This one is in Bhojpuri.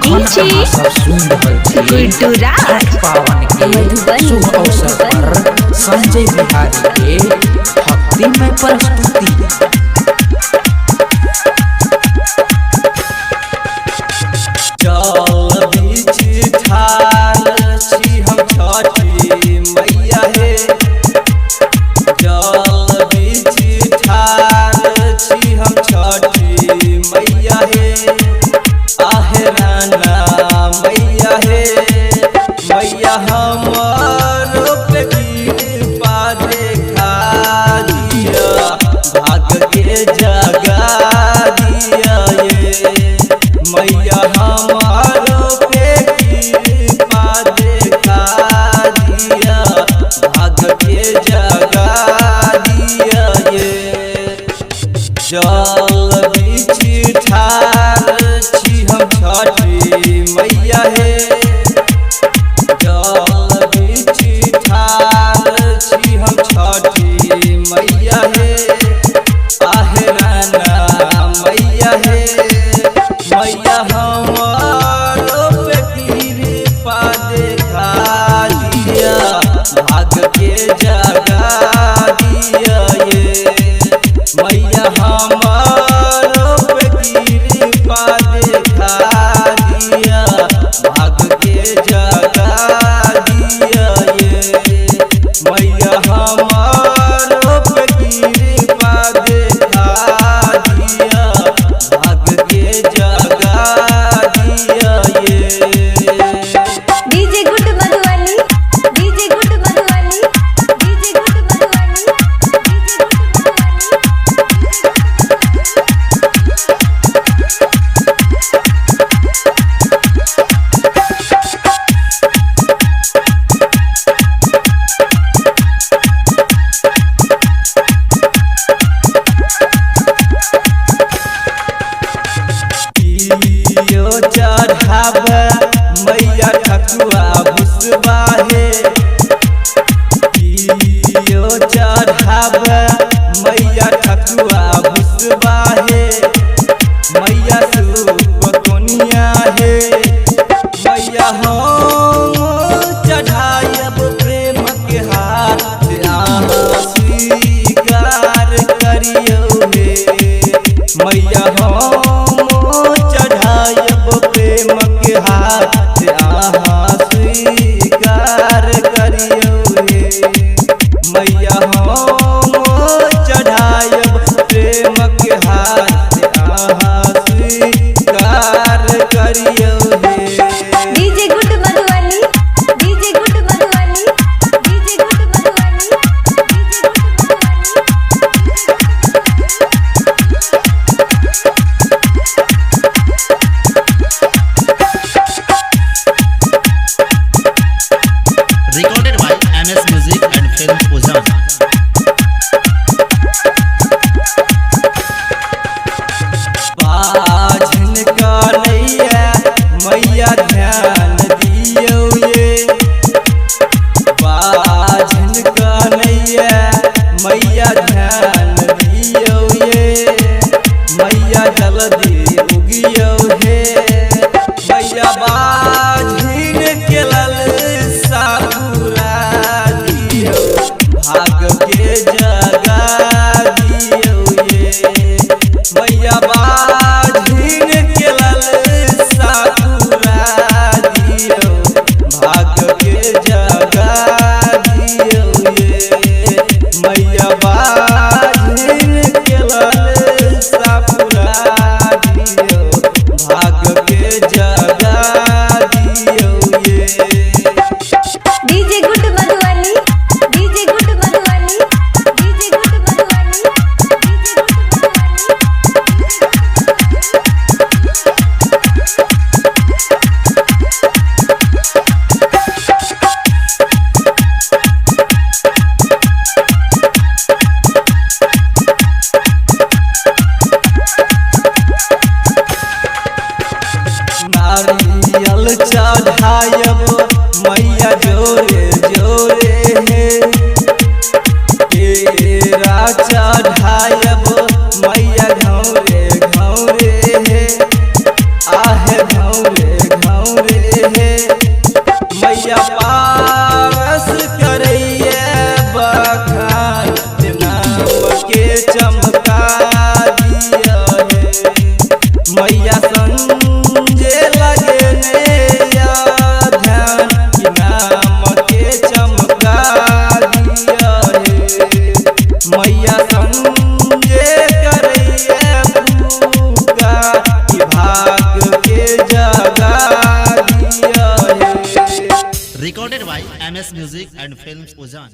डीजे गुड्डू राज पावन के शुभ अवसर पर संजय बिहारी के भक्तिमय प्रस्तुति। चल बीच ठाल छी हम छठी मैया हे, चल बीच ठाल छी हम छठी मैया हे, आहे राना मैया हे, मैया हमारो पे कृपा देखा दिया, भाग के जगा दिया ये मैया हमारो पे कृपा देखा दिया, भाग के जगा दिया ये। चल बीच ठाल छी हम छठी मैया हे, चल बीच ठाल छी हम छठी मैया हे, आहे राना मैया हे, मैया हमारो पे कृपा देखा दिया, भाग के जगा दिया ये मैया हमारो पे कृपा देखा दिया, भाग के जगा दिया ये मैया हमारो पे कृपा देखा दिया, भाग के जगा दिया ये। DJ good Madhubani, DJ good Madhubani, DJ good Madhubani, DJ पियो चढ़ाव मैया ठकुआ भुसबा हे, पियो चढ़ाव मैया ठकुआ भुसबा हे, मैया सूप कोनिया हे, मैया हम चढ़ायब प्रेम के हाथ, अहाँ स्वीकार करियो हे, मैया हम चढ़ायब प्रेम के हाथ, अहाँ स्वीकार करियो हे, मैया हम चढ़ायब प्रेम के हाथ, अहाँ स्वीकार करियो हे। DJ good Madhubani, DJ good Madhubani, DJ good Madhubani, DJ good Recorded by MS Music and Film Puzan. बाझन कन्हैया मैया ध्यान दियो ये, बाझन कन्हैया मैया ध्यान दियो ये, मैया जल्दी उगियो हे, मैया बाझिन के ललसा पूरा दियो, भाग के जगा दियो ये मैया बाझिन के ललसा पूरा दियो, भाग के जगा दियो ये मैया बाझिन के ललसा पूरा दियो, भाग के जगा दियो ये। DJ good Madhubani, DJ good Madhubani, DJ good Madhubani, DJ good नारियल चढ़ायब मैया जोरे जोरे हे, केरा चढ़ायब मैया घौरे घौरे हे, आहे घौरे संजय करैया फूका कि भाग के जगा दिया है। Recorded by MS Music and Films Ujhan.